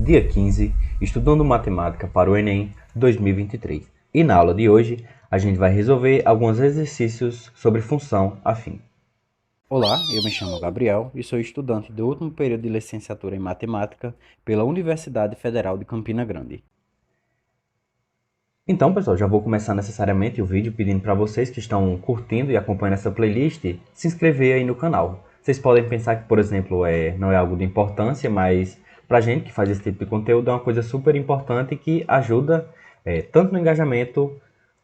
dia 15, estudando matemática para o Enem 2023. E na aula de hoje, a gente vai resolver alguns exercícios sobre função afim. Olá, eu me chamo Gabriel e sou estudante do último período de licenciatura em matemática pela Universidade Federal de Campina Grande. Então, pessoal, já vou começar necessariamente o vídeo pedindo para vocês que estão curtindo e acompanhando essa playlist, se inscrever aí no canal. Vocês podem pensar que, por exemplo, não é algo de importância, mas para a gente que faz esse tipo de conteúdo é uma coisa super importante que ajuda tanto no engajamento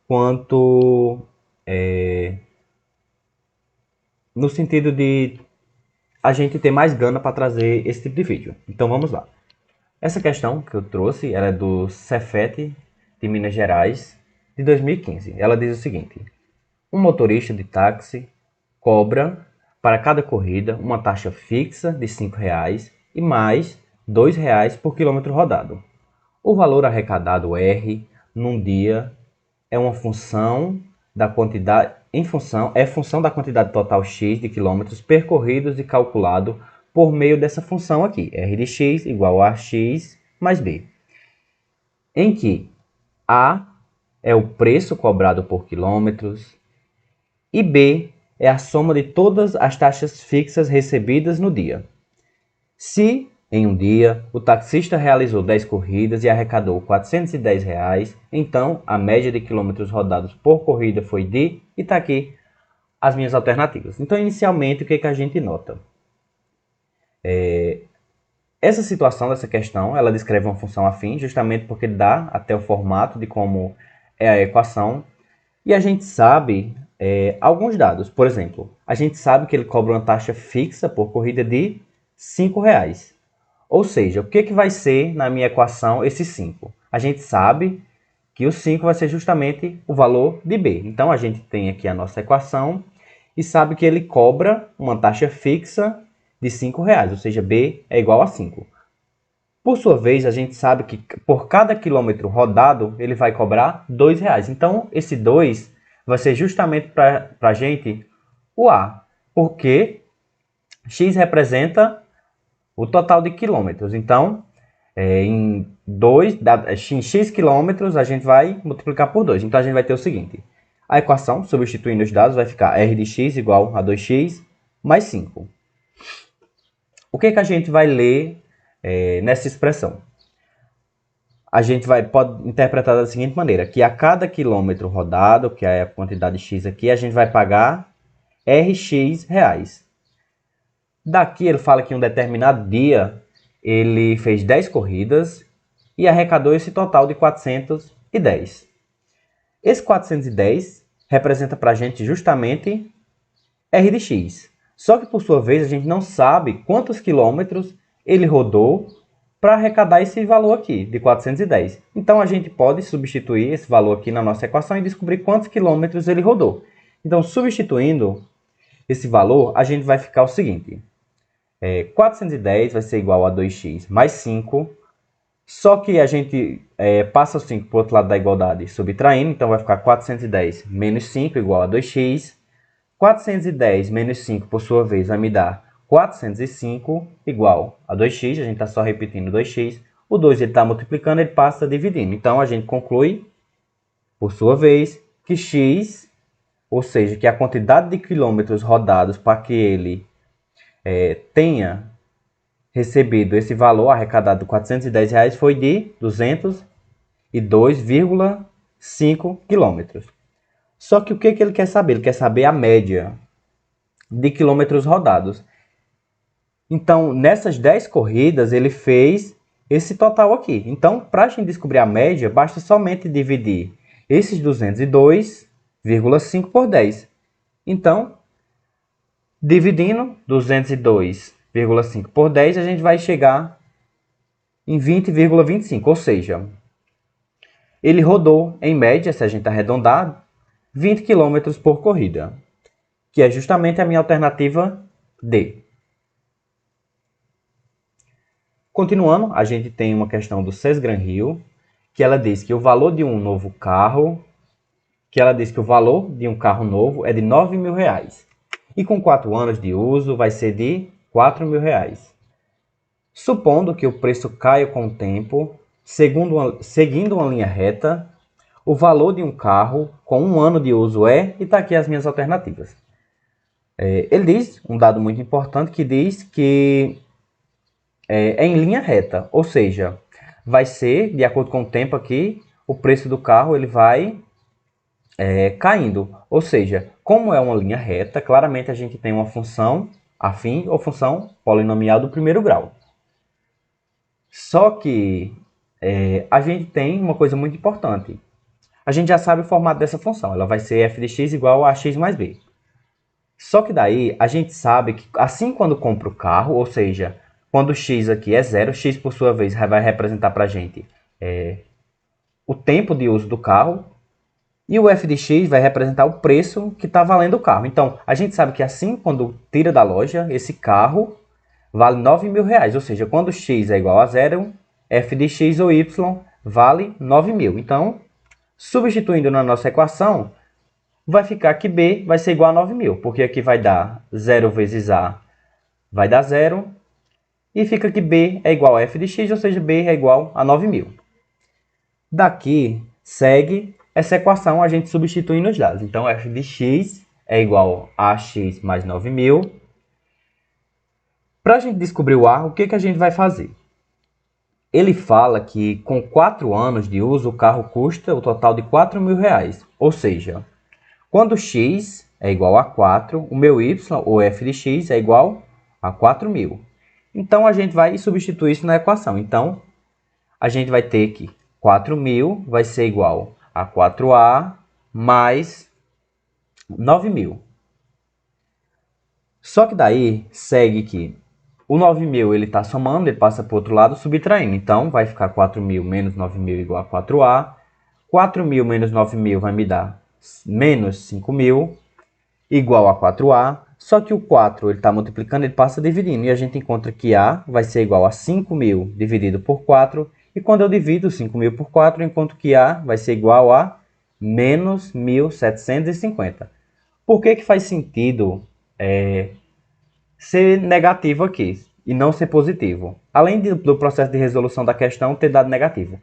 quanto no sentido de a gente ter mais gana para trazer esse tipo de vídeo. Então vamos lá. Essa questão que eu trouxe, ela é do Cefet de Minas Gerais, de 2015. Ela diz o seguinte: um motorista de táxi cobra para cada corrida uma taxa fixa de R$ 5,00 e mais R$ 2,00 por quilômetro rodado. O valor arrecadado R num dia é uma função da quantidade função da quantidade total x de quilômetros percorridos e calculado por meio dessa função aqui, r de x igual a x mais b, em que a é o preço cobrado por quilômetros e b é a soma de todas as taxas fixas recebidas no dia. Se em um dia o taxista realizou 10 corridas e arrecadou R$ 410, então a média de quilômetros rodados por corrida foi de, e está aqui as minhas alternativas. Então, inicialmente, o que a gente nota? Essa situação dessa questão, ela descreve uma função afim, justamente porque dá até o formato de como é a equação, e a gente sabe alguns dados. Por exemplo, a gente sabe que ele cobra uma taxa fixa por corrida de R$ 5,00. Ou seja, o que vai ser na minha equação esse 5? A gente sabe que o 5 vai ser justamente o valor de B. Então, a gente tem aqui a nossa equação e sabe que ele cobra uma taxa fixa de R$ 5,00, ou seja, B é igual a 5. Por sua vez, a gente sabe que por cada quilômetro rodado, ele vai cobrar R$ 2,00. Então, esse 2 vai ser justamente para a gente o A, porque X representa o total de quilômetros. Então, em x quilômetros, a gente vai multiplicar por 2. Então, a gente vai ter o seguinte: a equação, substituindo os dados, vai ficar r de x igual a 2x mais 5. O que a gente vai ler nessa expressão? A gente pode interpretar da seguinte maneira, que a cada quilômetro rodado, que é a quantidade x aqui, a gente vai pagar Rx reais. Daqui ele fala que em um determinado dia ele fez 10 corridas e arrecadou esse total de 410. Esse 410 representa para a gente justamente R de x. Só que por sua vez a gente não sabe quantos quilômetros ele rodou para arrecadar esse valor aqui de 410. Então a gente pode substituir esse valor aqui na nossa equação e descobrir quantos quilômetros ele rodou. Então, substituindo esse valor, a gente vai ficar o seguinte: 410 vai ser igual a 2x mais 5, só que a gente passa o 5 para o outro lado da igualdade subtraindo, então vai ficar 410 menos 5 igual a 2x. 410 menos 5, por sua vez, vai me dar 405 igual a 2x, a gente está só repetindo 2x. O 2 ele está multiplicando, ele passa dividindo. Então, a gente conclui, por sua vez, que x, ou seja, que a quantidade de quilômetros rodados para que ele tenha recebido esse valor arrecadado de R$ 410 foi de 202,5 quilômetros. Só que o que ele quer saber? Ele quer saber a média de quilômetros rodados. Então, nessas 10 corridas, ele fez esse total aqui. Então, para a gente descobrir a média, basta somente dividir esses 202,5 por 10. Então, dividindo 202,5 por 10, a gente vai chegar em 20,25. Ou seja, ele rodou, em média, se a gente arredondar, 20 km por corrida, que é justamente a minha alternativa D. Continuando, a gente tem uma questão do Sesgran Hill, que ela diz que o valor de um novo carro, novo é de R$ 9.000. E com 4 anos de uso vai ser de R$ 4.000. Supondo que o preço caia com o tempo, seguindo uma linha reta, o valor de um carro com 1 ano de uso é, e está aqui as minhas alternativas. Ele diz, um dado muito importante, que diz que é em linha reta, ou seja, vai ser, de acordo com o tempo aqui, o preço do carro ele vai caindo. Ou seja, como é uma linha reta, claramente a gente tem uma função afim ou função polinomial do primeiro grau. Só que a gente tem uma coisa muito importante. A gente já sabe o formato dessa função. Ela vai ser f de x igual a x mais b. Só que daí a gente sabe que assim quando compra o carro, ou seja, quando x aqui é zero, x por sua vez vai representar para a gente o tempo de uso do carro, e o f de x vai representar o preço que está valendo o carro. Então, a gente sabe que assim quando tira da loja, esse carro vale R$9.000. Ou seja, quando x é igual a zero, f de x ou y vale 9.000. Então, substituindo na nossa equação, vai ficar que b vai ser igual a 9.000, porque aqui vai dar 0 vezes a vai dar 0, e fica que b é igual a f de x, ou seja, b é igual a 9.000. Daqui, segue essa equação a gente substituindo os dados. Então, f de x é igual a x mais 9.000. Para a gente descobrir o a, o que a gente vai fazer? Ele fala que com 4 anos de uso, o carro custa o total de R$4.000. Ou seja, quando x é igual a 4, o meu y, ou f de x, é igual a 4.000. Então, a gente vai substituir isso na equação. Então, a gente vai ter que 4.000 vai ser igual a 4a mais 9.000. Só que daí, segue que o 9.000 ele está somando, ele passa para o outro lado, subtraindo. Então, vai ficar 4.000 menos 9.000 igual a 4a. 4.000 menos 9.000 vai me dar menos 5.000 igual a 4a. Só que o 4 ele está multiplicando, ele passa dividindo. E a gente encontra que a vai ser igual a 5.000 dividido por 4. E quando eu divido 5.000 por 4, eu encontro que a vai ser igual a menos 1.750. Por que faz sentido ser negativo aqui e não ser positivo? Além do processo de resolução da questão ter dado negativo.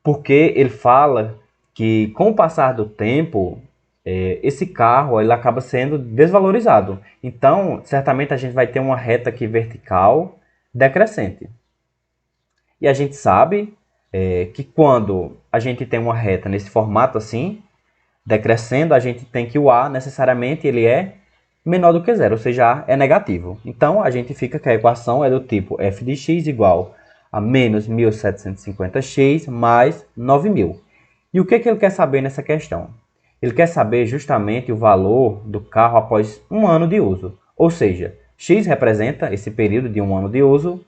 Porque ele fala que com o passar do tempo, esse carro ele acaba sendo desvalorizado. Então, certamente a gente vai ter uma reta aqui vertical decrescente. E a gente sabe que quando a gente tem uma reta nesse formato assim, decrescendo, a gente tem que o a necessariamente ele é menor do que zero, ou seja, a é negativo. Então, a gente fica que a equação é do tipo f de x igual a menos 1.750x mais 9.000. E o que ele quer saber nessa questão? Ele quer saber justamente o valor do carro após 1 ano de uso. Ou seja, x representa esse período de 1 ano de uso.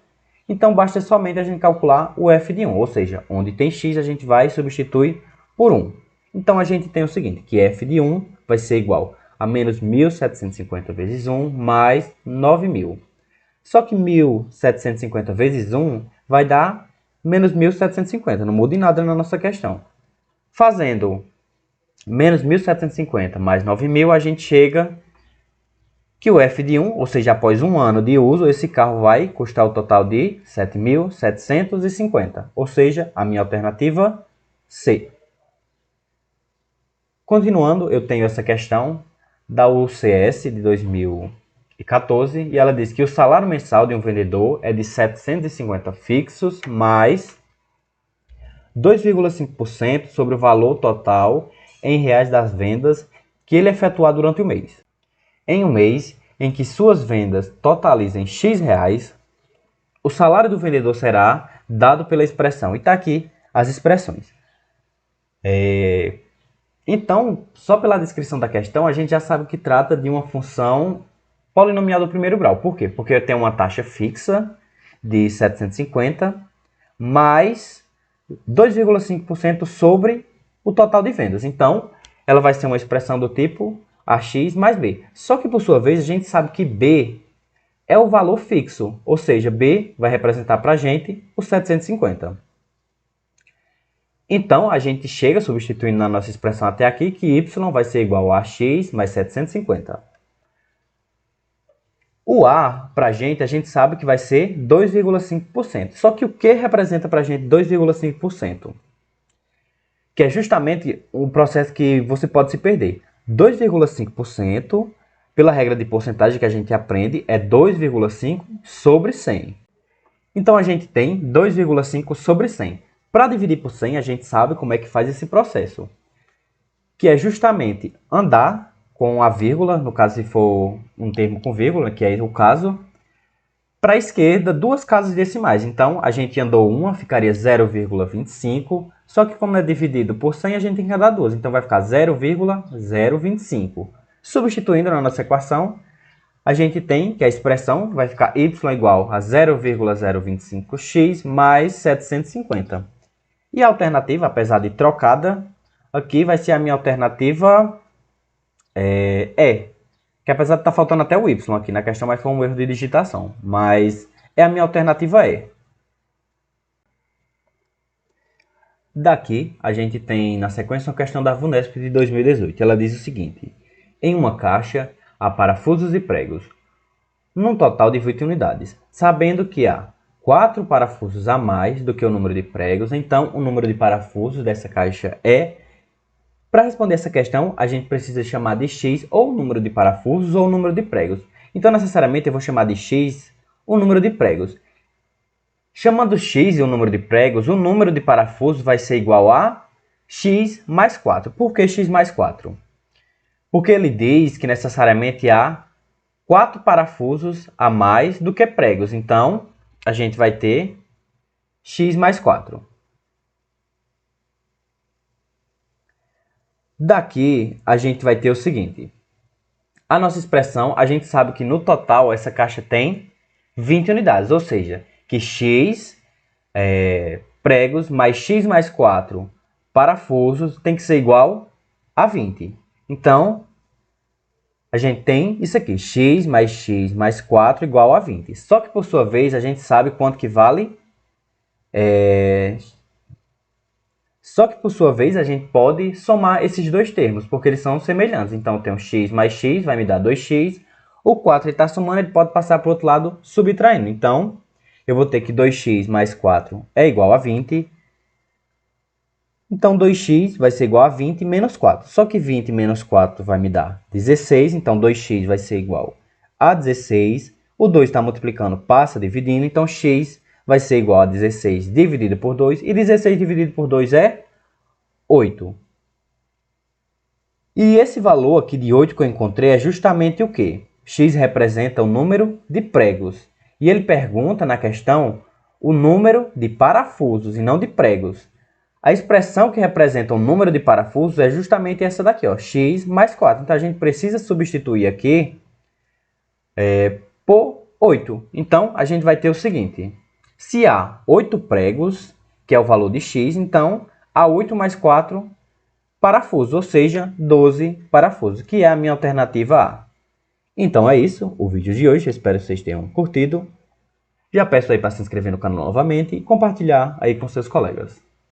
Então, basta somente a gente calcular o f de 1. Ou seja, onde tem x, a gente vai substituir por 1. Então, a gente tem o seguinte, que f de 1 vai ser igual a menos 1.750 vezes 1 mais 9.000. Só que 1.750 vezes 1 vai dar menos 1.750. Não muda em nada na nossa questão. Fazendo menos 1.750 mais 9.000, a gente chega que o f de 1, ou seja, após 1 ano de uso, esse carro vai custar o total de 7.750. Ou seja, a minha alternativa C. Continuando, eu tenho essa questão da UCS de 2014 e ela diz que o salário mensal de um vendedor é de 750 fixos mais 2,5% sobre o valor total em reais das vendas que ele efetuar durante o mês. Em um mês em que suas vendas totalizem X reais, o salário do vendedor será dado pela expressão. E está aqui as expressões. Então, só pela descrição da questão, a gente já sabe que trata de uma função polinomial do primeiro grau. Por quê? Porque eu tenho uma taxa fixa de 750 mais 2,5% sobre o total de vendas. Então, ela vai ser uma expressão do tipo AX mais B. Só que, por sua vez, a gente sabe que B é o valor fixo. Ou seja, B vai representar para a gente o 750. Então, a gente chega, substituindo na nossa expressão até aqui, que y vai ser igual a x mais 750. O A, para a gente sabe que vai ser 2,5%. Só que o que representa para a gente 2,5%? Que é justamente um processo que você pode se perder. 2,5%, pela regra de porcentagem que a gente aprende, é 2,5 sobre 100. Então a gente tem 2,5 sobre 100. Para dividir por 100, a gente sabe como é que faz esse processo, que é justamente andar com a vírgula, no caso se for um termo com vírgula, que é o caso, para a esquerda, duas casas decimais. Então, a gente andou uma, ficaria 0,25, só que como é dividido por 100, a gente tem que andar duas. Então, vai ficar 0,025. Substituindo na nossa equação, a gente tem que a expressão vai ficar y igual a 0,025x mais 750. E a alternativa, apesar de trocada, aqui vai ser a minha alternativa E. Que apesar de estar faltando até o y aqui na questão, mas foi um erro de digitação. Mas é a minha alternativa E. Daqui, a gente tem na sequência uma questão da VUNESP de 2018. Ela diz o seguinte: em uma caixa há parafusos e pregos, num total de 20 unidades. Sabendo que há 4 parafusos a mais do que o número de pregos, então o número de parafusos dessa caixa é... Para responder essa questão, a gente precisa chamar de x ou o número de parafusos ou o número de pregos. Então, necessariamente, eu vou chamar de x o número de pregos. Chamando x e o número de pregos, o número de parafusos vai ser igual a x mais 4. Por que x mais 4? Porque ele diz que necessariamente há 4 parafusos a mais do que pregos. Então, a gente vai ter x mais 4. Daqui, a gente vai ter o seguinte. A nossa expressão, a gente sabe que no total essa caixa tem 20 unidades. Ou seja, que x pregos mais x mais 4 parafusos tem que ser igual a 20. Então, a gente tem isso aqui, x mais 4 igual a 20. Só que, por sua vez, a gente sabe quanto que vale... Só que, por sua vez, a gente pode somar esses dois termos, porque eles são semelhantes. Então, eu tenho x mais x, vai me dar 2x. O 4 ele está somando, ele pode passar para o outro lado subtraindo. Então, eu vou ter que 2x mais 4 é igual a 20. Então, 2x vai ser igual a 20 menos 4. Só que 20 menos 4 vai me dar 16. Então, 2x vai ser igual a 16. O 2 está multiplicando, passa dividindo. Então, x vai ser igual a 16 dividido por 2. E 16 dividido por 2 é 8. E esse valor aqui de 8 que eu encontrei é justamente o quê? X representa o número de pregos. E ele pergunta na questão o número de parafusos e não de pregos. A expressão que representa o número de parafusos é justamente essa daqui, ó, x mais 4. Então, a gente precisa substituir aqui por 8. Então, a gente vai ter o seguinte. Se há 8 pregos, que é o valor de x, então há 8 mais 4 parafusos, ou seja, 12 parafusos, que é a minha alternativa A. Então é isso, o vídeo de hoje. Eu espero que vocês tenham curtido. Já peço aí para se inscrever no canal novamente e compartilhar aí com seus colegas.